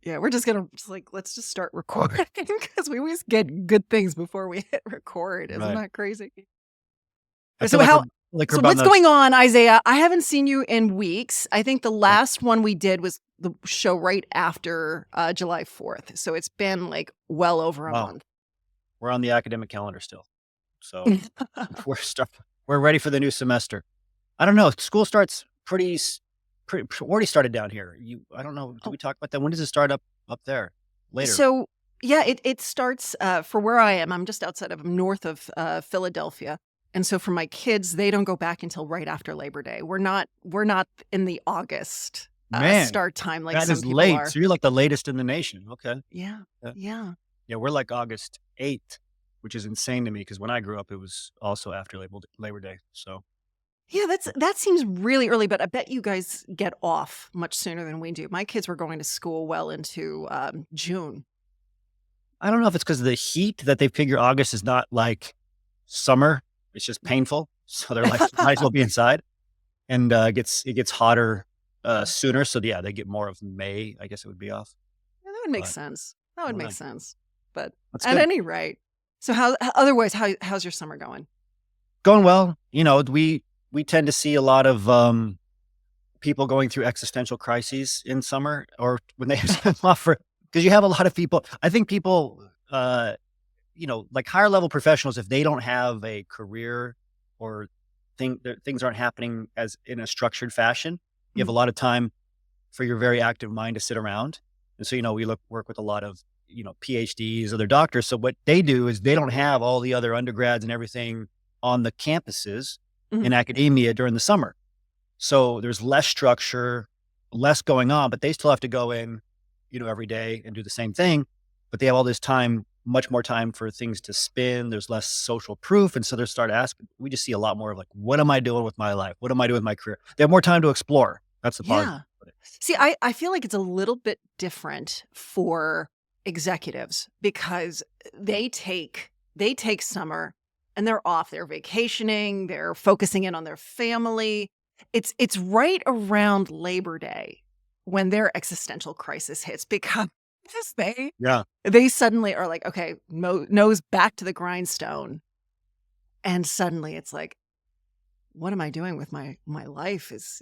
Yeah, we're just gonna let's just start recording because we always get good things before we hit record. Isn't Right. that crazy? I feel So like how we're so about what's to. going on, Isaiah? I haven't seen you in weeks. I think the Yeah. last one we did was the show right after July 4th. So it's been like well over a Wow. month. We're on the academic calendar still. So we're start, we're ready for the new semester. I don't know. School starts pretty already started down here. I don't know. Did Oh, we talk about that? When does it start up there? Later. so yeah, it starts for where I am. I'm just outside of north of Philadelphia. And so for my kids, they don't go back until right after Labor Day. We're not in the August Man, start time like that some is people late. are. So you're like the latest in the nation. Okay. Yeah. Yeah. Yeah. Yeah, we're like August 8th, which is insane to me because when I grew up, it was also after Labor Day. So Yeah, that seems really early, but I bet you guys get off much sooner than we do. My kids were going to school well into June. I don't know if it's because of the heat that they figure August is not like summer. It's just painful. So they're like, might as well be inside. And it gets hotter sooner. So yeah, they get more of May. I guess it would be off. Yeah, that would make But sense. That I would don't make know. sense. But That's at good. any rate, so otherwise how's your summer going? Going well. We tend to see a lot of people going through existential crises in summer or when they offer because you have a lot of people. I think people like higher level professionals, if they don't have a career or things aren't happening as in a structured fashion, you have a Mhm. lot of time for your very active mind to sit around. And so, we work with a lot of, PhDs, other doctors. So what they do is they don't have all the other undergrads and everything on the campuses in Mhm. academia during the summer. So there's less structure, less going on, but they still have to go in, every day and do the same thing. But they have all this time, much more time for things to spin. There's less social proof. And so they start asking, we just see a lot more of like, what am I doing with my life? What am I doing with my career? They have more time to explore. That's the positive. Yeah. See, I feel like it's a little bit different for executives because they take summer and they're off. They're vacationing, they're focusing in on their family. It's right around Labor Day when their existential crisis hits because they Yeah. they suddenly are like, okay, nose back to the grindstone. And suddenly it's like, what am I doing with my life? Is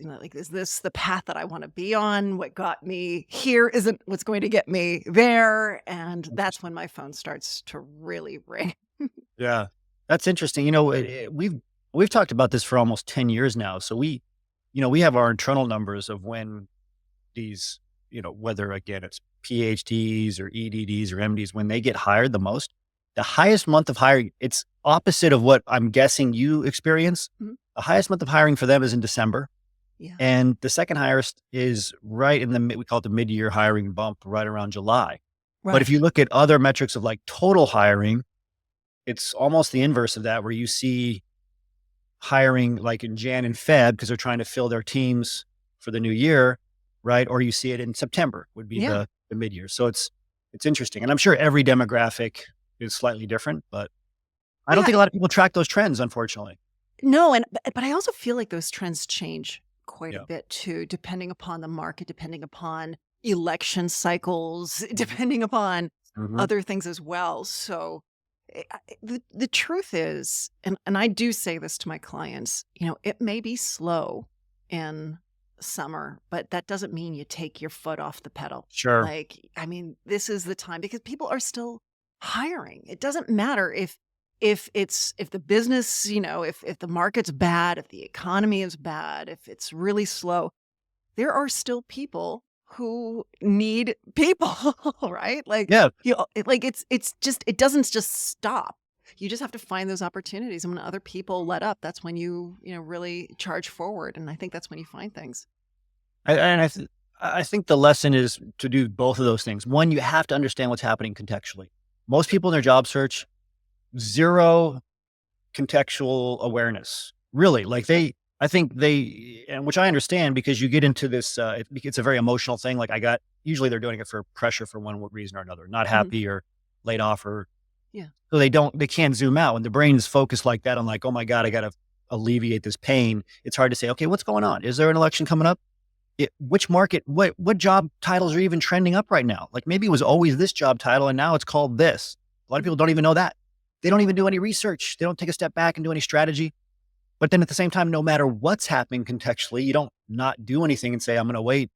this the path that I want to be on? What got me here isn't what's going to get me there. And that's when Interesting. my phone starts to really ring. Yeah. That's interesting. We've talked about this for almost 10 years now. So we have our internal numbers of when these, whether again it's PhDs or EDDs or MDs, when they get hired the most, the highest month of hiring, it's opposite of what I'm guessing you experience. Mhm. The highest month of hiring for them is in December. Yeah. And the second highest is right in we call it the mid-year hiring bump right around July. But if Right. you look at other metrics of like total hiring, it's almost the inverse of that, where you see hiring like in Jan and Feb because they're trying to fill their teams for the new year, right? Or you see it in September would be Yeah. the mid-year. So it's interesting. And I'm sure every demographic is slightly different, but I don't Yeah. think a lot of people track those trends, unfortunately. No, but I also feel like those trends change quite a Yeah. bit too, depending upon the market, depending upon election cycles, Mhm. depending upon Mhm. other things as well. So the truth is, and I do say this to my clients, it may be slow in summer, but that doesn't mean you take your foot off the pedal. Sure. Like, I mean, this is the time because people are still hiring. It doesn't matter if the business, if the market's bad, if the economy is bad, if it's really slow, there are still people who need people, right? Like, Yeah. it's just it doesn't just stop. You just have to find those opportunities, and when other people let up, that's when you really charge forward, and I think that's when you find things. I think the lesson is to do both of those things. One, you have to understand what's happening contextually. Most people in their job search, zero contextual awareness. Really, like I think and which I understand because you get into this, it's a very emotional thing. Like usually they're doing it for pressure for one reason or another, not Mhm. happy or laid off or, Yeah. so they can't zoom out. When the brain is focused like that on like, oh my God, I got to alleviate this pain. It's hard to say, okay, what's going on? Is there an election coming up? which market, what job titles are even trending up right now? Like maybe it was always this job title and now it's called this. A lot of people don't even know that. They don't even do any research. They don't take a step back and do any strategy. But then at the same time, no matter what's happening contextually, you don't not do anything and say, I'm going to wait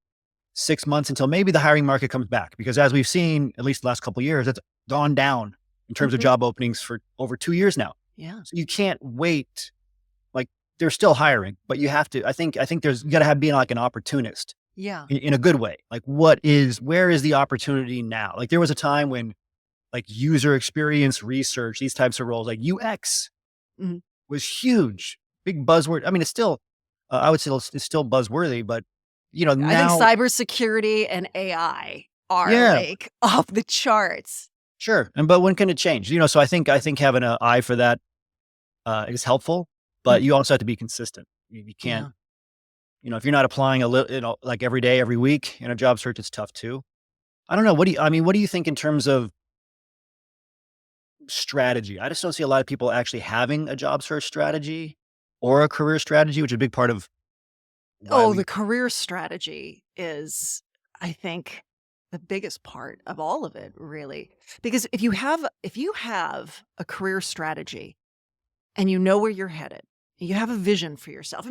6 months until maybe the hiring market comes back. Because as we've seen, at least the last couple of years, it's gone down in terms of job openings for over 2 years now. Yeah. So you can't wait. Like they're still hiring, but you have to, I think there's, you got to be like an opportunist Yeah. in a good way. Like where is the opportunity now? Like there was a time when like user experience research, these types of roles, like UX Mhm. was huge, big buzzword. I mean, it's still, I would say it's still buzzworthy, but I think now, cybersecurity and AI are yeah, like off the charts. sure. But when can it change? So I think having an eye for that is helpful, but Mhm. you also have to be consistent. You can't, Yeah. if you're not applying a little, like every day, every week in a job search, it's tough too. I don't know. What do you think in terms of strategy? I just don't see a lot of people actually having a job search strategy or a career strategy, which is a big part of why Oh, we, the career strategy is, I think, the biggest part of all of it, really. Because if you have a career strategy and you know where you're headed, you have a vision for yourself.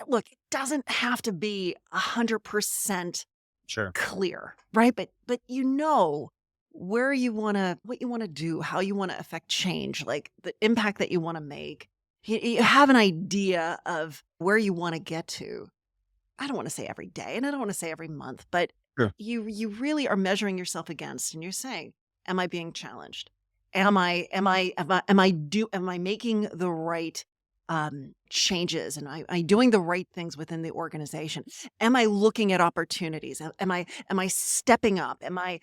Look, it doesn't have to be 100% sure. clear, right? But you know where you want to, what you want to do, how you want to affect change, like the impact that you want to make. You have an idea of where you want to get to. I don't want to say every day and I don't want to say every month, but Sure. you really are measuring yourself against and you're saying, am I being challenged? Am I making the right changes? And am I doing the right things within the organization? Am I looking at opportunities? Am I stepping up? Am I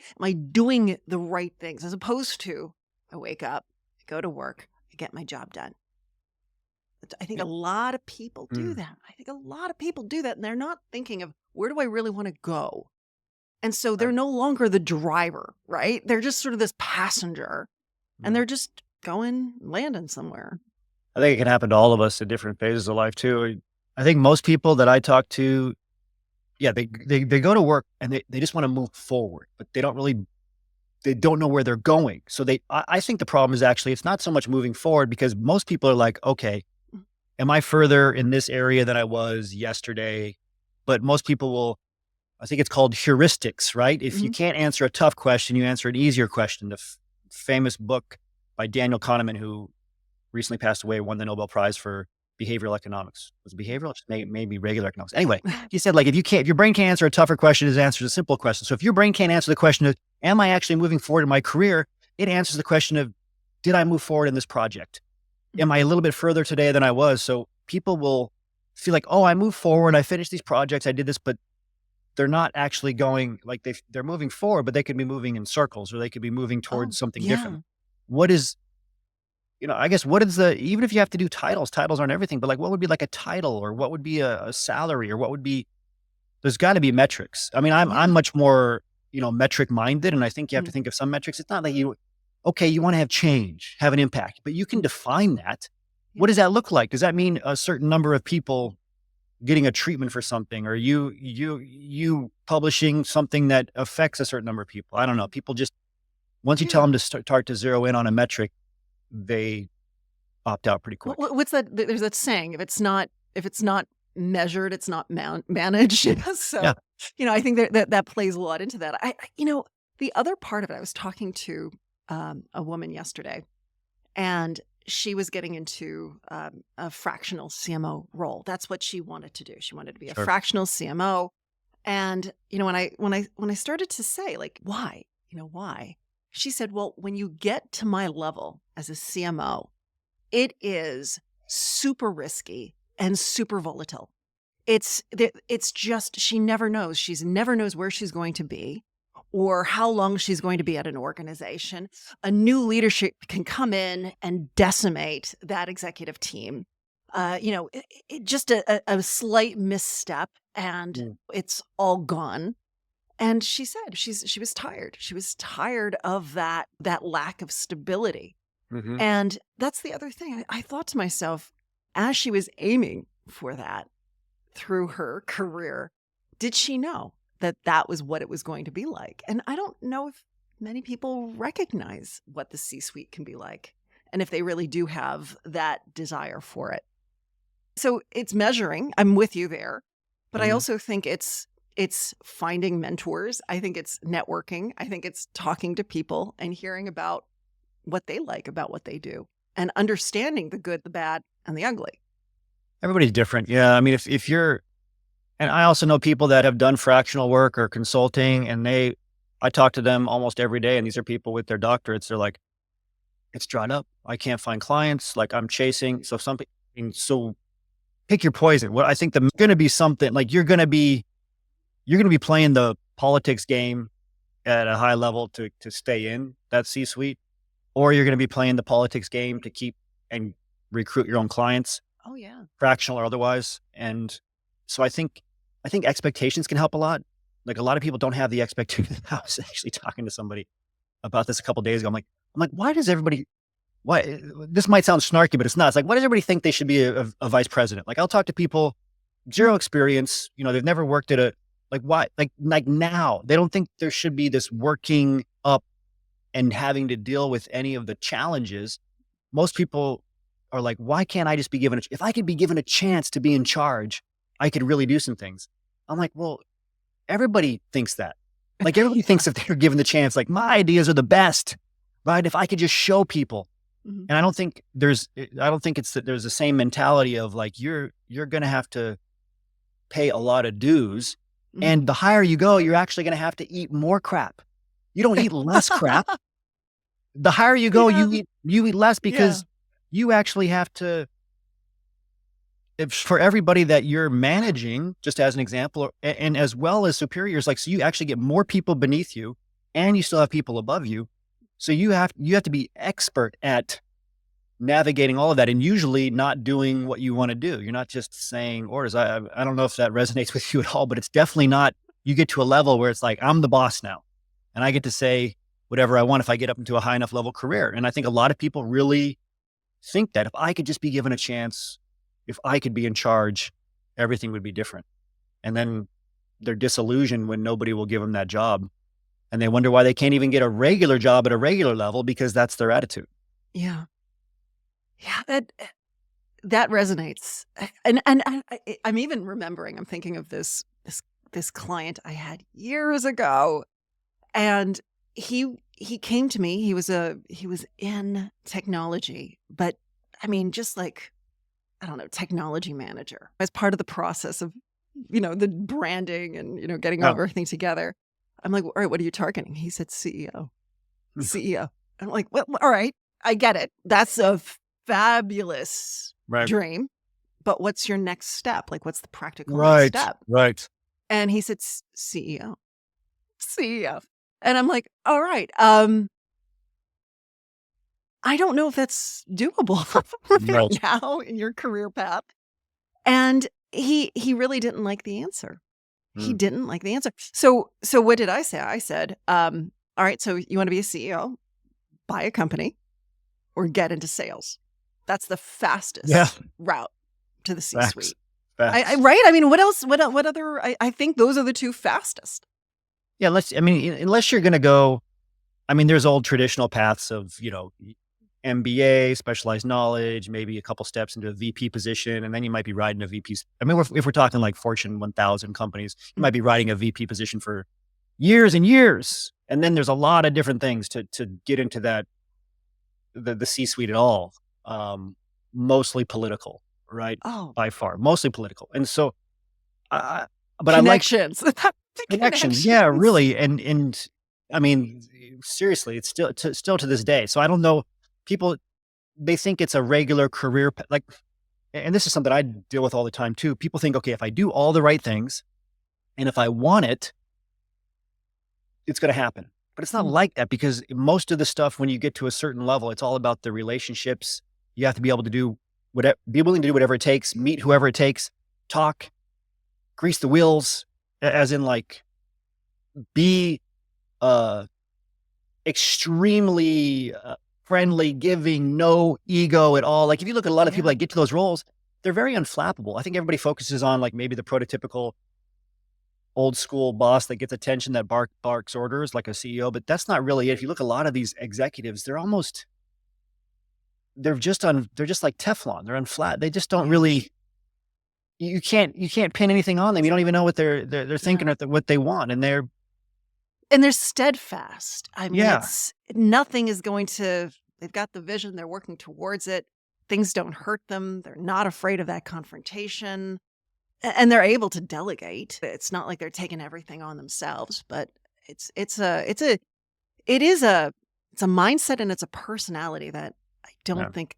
doing the right things as opposed to I wake up, I go to work, I get my job done. I think a lot of people do Mm, that. I think a lot of people do that, and they're not thinking of where do I really want to go? And so right, they're no longer the driver, right? They're just sort of this passenger, and right. they're just going, landing somewhere. I think it can happen to all of us at different phases of life too. I think most people that I talk to, yeah, they go to work and they just want to move forward, but they don't know where they're going. So I think the problem is actually, it's not so much moving forward because most people are like, okay, Mm. am I further in this area than I was yesterday? But most people will, I think it's called heuristics, right? If you Mhm. can't answer a tough question, you answer an easier question. The famous book by Daniel Kahneman, who recently passed away, won the Nobel Prize for behavioral economics. Was it behavioral? Just maybe regular economics. Anyway, he said, like, if your brain can't answer a tougher question, it answers a simple question. So if your brain can't answer the question of, am I actually moving forward in my career? It answers the question of, did I move forward in this project? Am I a little bit further today than I was? So people will feel like, oh, I moved forward. I finished these projects. I did this, but they're not actually going like they're moving forward, but they could be moving in circles or they could be moving Oh, towards something different. yeah. What is, I guess what is even if you have to do titles aren't everything, but like what would be like a title or what would be a salary or what would be, there's got to be metrics. I mean, I'm Yeah. much more, metric minded. And I think you have to Mm, think of some metrics. It's not like okay, you want to have change, have an impact, but you can mm, define that. What yeah. does that look like? Does that mean a certain number of people getting a treatment for something or you publishing something that affects a certain number of people? I don't know. People just, once you tell Yeah. them to start to zero in on a metric, they opt out pretty quick. What's that? There's that saying: if it's not measured, it's not managed. Yeah, So, I think that plays a lot into that. The other part of it, I was talking to a woman yesterday, and she was getting into a fractional CMO role. That's what she wanted to do. She wanted to be a sure. fractional CMO. And when I started to say like, why, why, she said, well, when you get to my level as a CMO, it is super risky and super volatile. It's just she never knows. She's never knows where she's going to be or how long she's going to be at an organization. A new leadership can come in and decimate that executive team. Just a slight misstep and Mm, it's all gone. And she said she was tired. She was tired of that lack of stability. mhm. And that's the other thing. I thought to myself, as she was aiming for that through her career, did she know that that was what it was going to be like? And I don't know if many people recognize what the C-suite can be like and if they really do have that desire for it. So it's measuring. I'm with you there. But I Mhm. also think it's finding mentors. I think it's networking. I think it's talking to people and hearing about what they like about what they do and understanding the good, the bad, and the ugly. Everybody's different. Yeah. I mean, if you're, and I also know people that have done fractional work or consulting, and I talk to them almost every day. And these are people with their doctorates. They're like, it's dried up. I can't find clients. Like I'm chasing. So something, so pick your poison. What I think there's going to be something like you're going to be playing the politics game at a high level to stay in that C-suite, or you're going to be playing the politics game to keep and recruit your own clients, Oh, yeah. fractional or otherwise. And so I think expectations can help a lot. Like a lot of people don't have the expectation. I was actually talking to somebody about this a couple days ago. I'm like, why does everybody? Why this might sound snarky, but it's not. It's like, why does everybody think they should be a vice president? Like I'll talk to people, zero experience. They've never worked at like why like now they don't think there should be this working up and having to deal with any of the challenges. Most people are like, why can't I just be given if I could be given a chance to be in charge, I could really do some things. I'm like, well, everybody thinks that. Like everybody thinks if they're given the chance, like my ideas are the best, right? If I could just show people. Mhm. And I don't think it's that there's the same mentality of like, you're going to have to pay a lot of dues. Mhm. And the higher you go, you're actually going to have to eat more crap. You don't eat less crap. The higher you go, Yeah. you eat less Yeah. because you actually have to, if for everybody that you're managing, just as an example, and as well as superiors, like, so you actually get more people beneath you and you still have people above you. So you have to be expert at navigating all of that and usually not doing what you want to do. You're not just saying orders. I don't know if that resonates with you at all, but it's definitely not, you get to a level where it's like, I'm the boss now and I get to say whatever I want if I get up into a high enough level career. And I think a lot of people really think that if I could just be given a chance, if I could be in charge, everything would be different. And then they're disillusioned when nobody will give them that job. And they wonder why they can't even get a regular job at a regular level because that's their attitude. Yeah. Yeah, that resonates. I'm even remembering, I'm thinking of this client I had years ago, and he came to me. He was in technology, but I mean, just like, I don't know, technology manager as part of the process of, the branding and, getting all Oh, everything together. I'm like, all right, what are you targeting? He said CEO. CEO. I'm like, well, all right, I get it. That's a fabulous right. dream, but what's your next step? Like, what's the practical next Right. step? Right. And he said, CEO, CEO. And I'm like, all right, I don't know if that's doable Right. right now in your career path. And he really didn't like the answer. He Mm. didn't like the answer. So what did I say? I said, all right, so you want to be a CEO, buy a company, or get into sales. That's the Yeah. fastest route to the Facts. C-suite. Facts. Right? I mean, what else? What other? I think those are the two fastest. Yeah. Unless you're going to go, there's old traditional paths of, MBA, specialized knowledge, maybe a couple steps into a VP position, and then you might be riding a VP. If we're talking like Fortune 1000 companies, you Mm. might be riding a VP position for years and years. And then there's a lot of different things to get into the C-suite at all. Mostly political, right? Oh, By far, mostly political. And so, uh, but I like connections. The connections. Yeah, connections. really. And I mean, seriously, it's still to this day. So I don't know. People, they think it's a regular career, like, and this is something I deal with all the time too. People think, okay, if I do all the right things and if I want it, it's going to happen. But it's not Mm. like that because most of the stuff, when you get to a certain level, it's all about the relationships. You have to be able to do whatever, be willing to do whatever it takes, meet whoever it takes, talk, grease the wheels, as in like be uh, extremely friendly, giving, no ego at all. Like if you look at a lot of people Yeah. that get to those roles, they're very unflappable. I think everybody focuses on like maybe the prototypical old school boss that gets attention, that barks orders like a CEO, but that's not really it. If you look at a lot of these executives, they're just like Teflon. They're unflat. They just don't Yeah. really you can't pin anything on them. You don't even know what they're thinking No. or what they want. And And they're steadfast. I mean, yeah. it's nothing is going to they've got the vision, they're working towards it. Things don't hurt them. They're not afraid of that confrontation. And they're able to delegate. It's not like they're taking everything on themselves, but it is a it's a mindset and it's a personality that I Yeah. don't think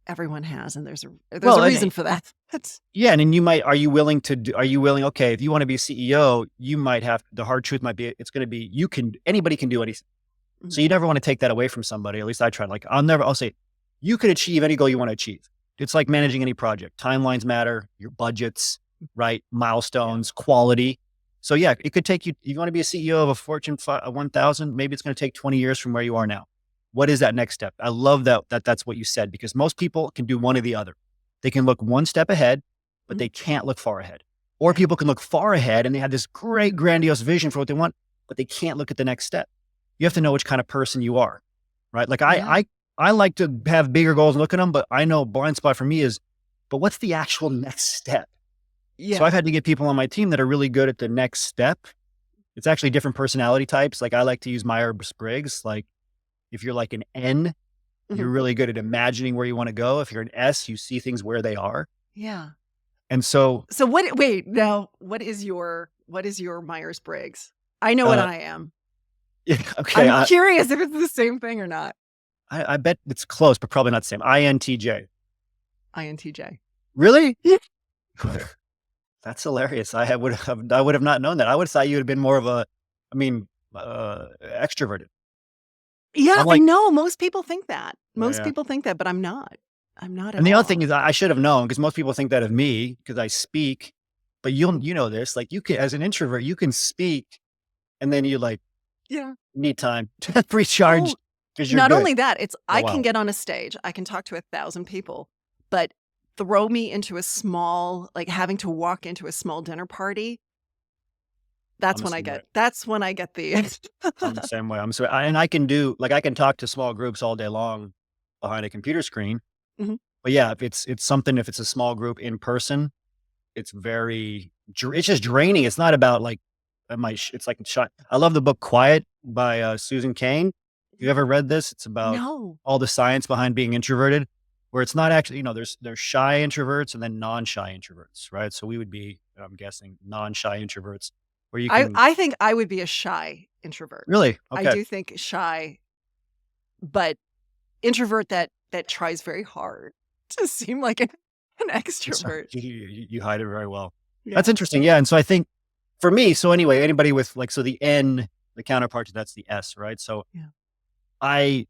everyone has, and there's Well, a and reason for that. That's yeah, and then are you willing, okay, if you want to be CEO, you might have, the hard truth might be, it's going to be, anybody can do anything. So mhm, you never want to take that away from somebody. At least I try. Like, I'll say, you could achieve any goal you want to achieve. It's like managing any project. Timelines matter, your budgets, right? yeah. Milestones, quality. So yeah, it could take you, you want to be a CEO of a Fortune 1000, maybe it's going to take 20 years from where you are now. What is that next step? I love that's what you said, because most people can do one or the other. They can look one step ahead, but Mhm. they can't look far ahead. Or Yeah. people can look far ahead and they have this great grandiose vision for what they want, but they can't look at the next step. You have to know which kind of person you are, right? Like Yeah. I like to have bigger goals and look at them, but I know blind spot for me is, but what's the actual next step? So Yeah. I've had to get people on my team that are really good at the next step. It's actually different personality types. Like, I like to use Myers-Briggs. Like, if you're like an N, you're Mhm. really good at imagining where you want to go. If you're an S, you see things where they are. Yeah. And so, So wait, now, what is your Myers-Briggs? I know what uh, I am. yeah, okay, I'm curious if it's the same thing or not. I bet it's close, but probably not the same. INTJ. INTJ. Really? Yeah. That's hilarious. I would have not known that. I would have thought you would have been more of I mean, extroverted. Yeah, I'm I like, know, most people think that. yeah, Most yeah. people think that, but I'm not. I'm not at And the other all. thing is, I should have known, because most people think that of me because I speak, but you know this, like, you can, as an introvert, you can speak and then you like Yeah. need time to recharge Oh, because you're not good. only that, it's Oh, I can wow. get on a stage, I can talk to 1,000 people, but throw me into a small like, having to walk into a small dinner party, I'm the same way. that's when I get the I'm the same way. And I can do, like, I can talk to small groups all day long behind a computer screen. Mhm. But yeah, if it's something, if it's a small group in person, it's just draining. It's not about like, it's like, I love the book Quiet by Susan Cain. You ever read this? It's about No. all the science behind being introverted, where it's not actually, there's shy introverts and then non-shy introverts, right? So we would be, I'm guessing, non-shy introverts, where you can I think I would be a shy introvert. really, I okay. do think shy, but introvert that tries very hard to seem like an So extrovert. you hide it very well. That's Yeah. interesting. Yeah. And so I think for me, so anyway, anybody with like, so the N, the counterpart to that's the S, right? So Yeah. I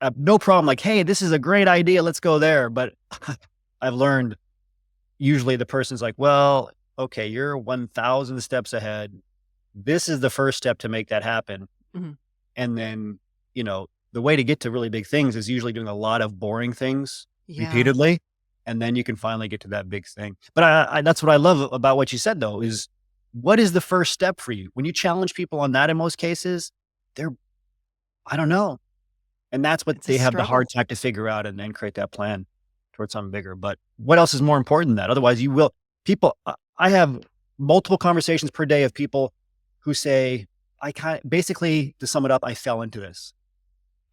have no problem. Like, hey, this is a great idea. Let's go there. But I've learned, usually the person's like, well, okay, you're 1,000 steps ahead. This is the first step to make that happen. Mhm. And then, the way to get to really big things is usually doing a lot of boring things Yeah. repeatedly. And then you can finally get to that big thing. But that's what I love about what you said, though, is what is the first step for you? When you challenge people on that, in most cases, they're, I don't know. And that's what It's a they have the hard struggle. time to figure out and then create that plan towards something bigger. But what else is more important than that? Otherwise, I have multiple conversations per day of people who say, basically, to sum it up, I fell into this.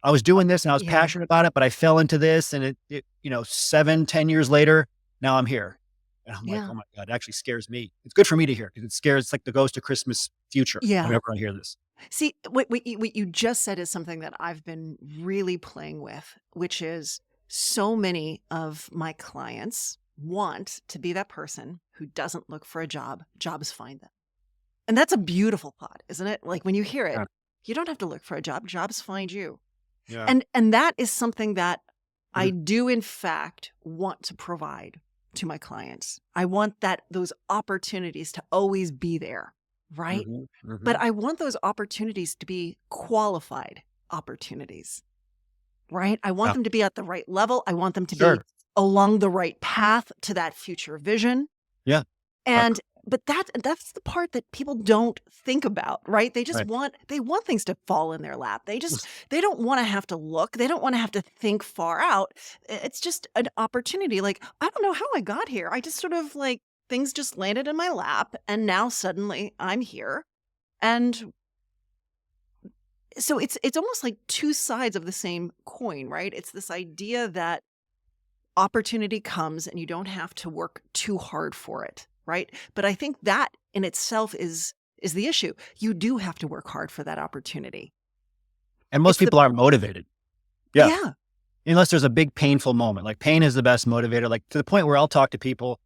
I was doing this and I was Yeah. passionate about it, but I fell into this, and it 7, 10 years later, now I'm here. And I'm like, Yeah. oh my God, it actually scares me. It's good for me to hear, because it's like the ghost of Christmas future Yeah. whenever I hear this. See, what you just said is something that I've been really playing with, which is so many of my clients want to be that person who doesn't look for a job, jobs find them. And that's a beautiful thought, isn't it? Like when you hear it, Yeah. you don't have to look for a job, jobs find you. Yeah. And that is something that I Mhm. do in fact want to provide to my clients. I want those opportunities to always be there, right? Mhm. But Mhm. I want those opportunities to be qualified opportunities, right? I want Yeah. them to be at the right level. I want them to be Sure. along the right path to that future vision. Yeah. And but that's the part that people don't think about, right? They just Right. want things to fall in their lap. They don't wanna have to look. They don't wanna have to think far out. It's just an opportunity. Like, I don't know how I got here. I just sort of like things just landed in my lap, and now suddenly I'm here. And so it's almost like two sides of the same coin, right? It's this idea that opportunity comes and you don't have to work too hard for it, right? But I think that in itself is the issue. You do have to work hard for that opportunity. And most It's the people aren't motivated. Yeah. Yeah. Unless there's a big painful moment. Like pain is the best motivator, like to the point where I'll talk to people.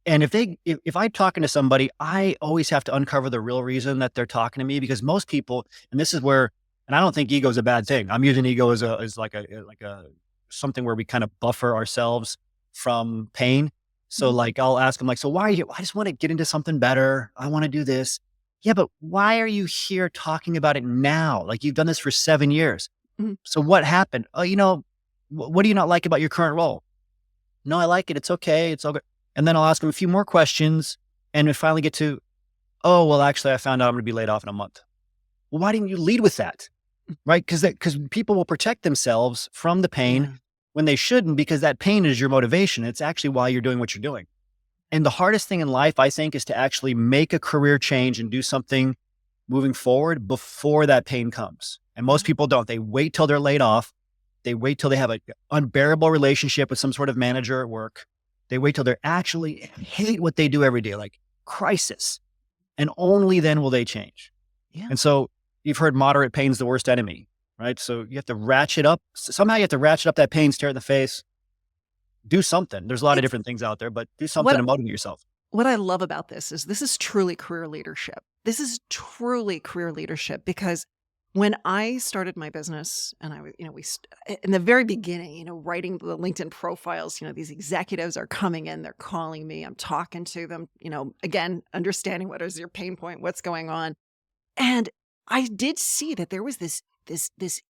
And if I'm talking to somebody, I always have to uncover the real reason that they're talking to me, because most people, and this is where, and I don't think ego is a bad thing. I'm using ego as like a something where we kind of buffer ourselves from pain. So Mhm. like I'll ask them like, so why are you? I just want to get into something better. I want to do this. Yeah, but why are you here talking about it now? Like you've done this for 7 years. Mhm. So what happened? Oh, what do you not like about your current role? No, I like it. It's okay. It's all good. And then I'll ask them a few more questions and we finally get to, oh, well, actually, I found out I'm going to be laid off in a month. Well, why didn't you lead with that? Right? Because people will protect themselves from the pain Yeah. when they shouldn't, because that pain is your motivation. It's actually why you're doing what you're doing. And the hardest thing in life, I think, is to actually make a career change and do something moving forward before that pain comes. And most Yeah. people don't. They wait till they're laid off. They wait till they have an unbearable relationship with some sort of manager at work. They wait till they actually hate what they do every day, like crisis. And only then will they change. Yeah. And so you've heard moderate pain's the worst enemy, right? So you have to ratchet up. Somehow you have to ratchet up that pain, stare it in the face, do something. There's a lot of It's different things out there, but do something what to motivate yourself. what I love about this is truly career leadership. This is truly career leadership because when I started my business and I was, in the very beginning, writing the LinkedIn profiles, these executives are coming in, they're calling me, I'm talking to them, again, understanding what is your pain point, what's going on. And I did see that there was this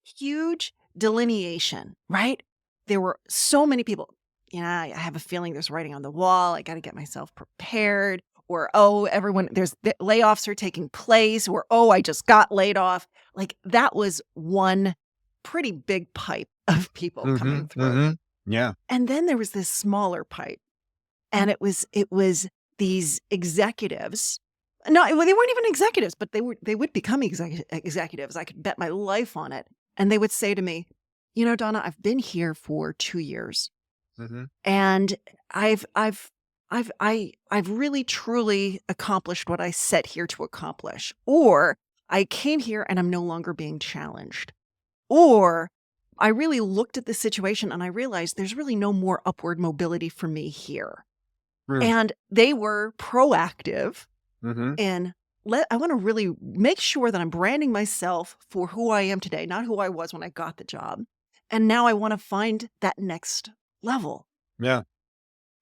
huge delineation, right? There were so many people. Yeah, I have a feeling there's writing on the wall. I got to get myself prepared. Or, oh, there's the layoffs are taking place. Or, oh, I just got laid off. Like that was one pretty big pipe of people coming through. Yeah. And then there was this smaller pipe. And it was these executives. No, they weren't even executives, but they would become executives. I could bet my life on it. And they would say to me, Donna, I've been here for 2 years Hmm. and I've really truly accomplished what I set here to accomplish. Or I came here and I'm no longer being challenged. Or I really looked at the situation and I realized there's really no more upward mobility for me here. And they were proactive Mm-hmm. in I want to really make sure that I'm branding myself for who I am today, not who I was when I got the job. And now I want to find that next level. Yeah.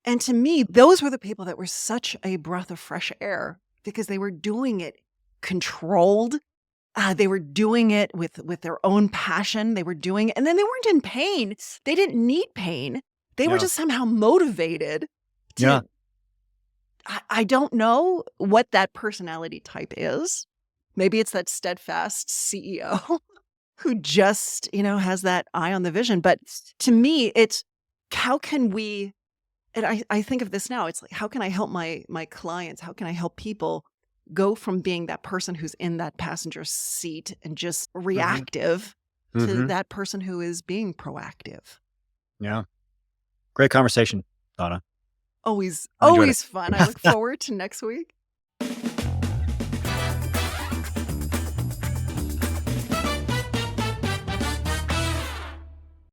And to me, those were the people that were such a breath of fresh air because they were doing it controlled. They were doing it with their own passion. They were doing it, and then they weren't in pain. They didn't need pain. They were Yeah. just somehow motivated Yeah. to I don't know what that personality type is. Maybe it's that steadfast CEO who just, has that eye on the vision. But to me, it's how can we, and I think of this now, it's like, how can I help my clients? How can I help people go from being that person who's in that passenger seat and just Mm-hmm. reactive to Mm-hmm. that person who is being proactive? Yeah. Great conversation, Donna. Always, I enjoyed always fun. I look it. forward to next week.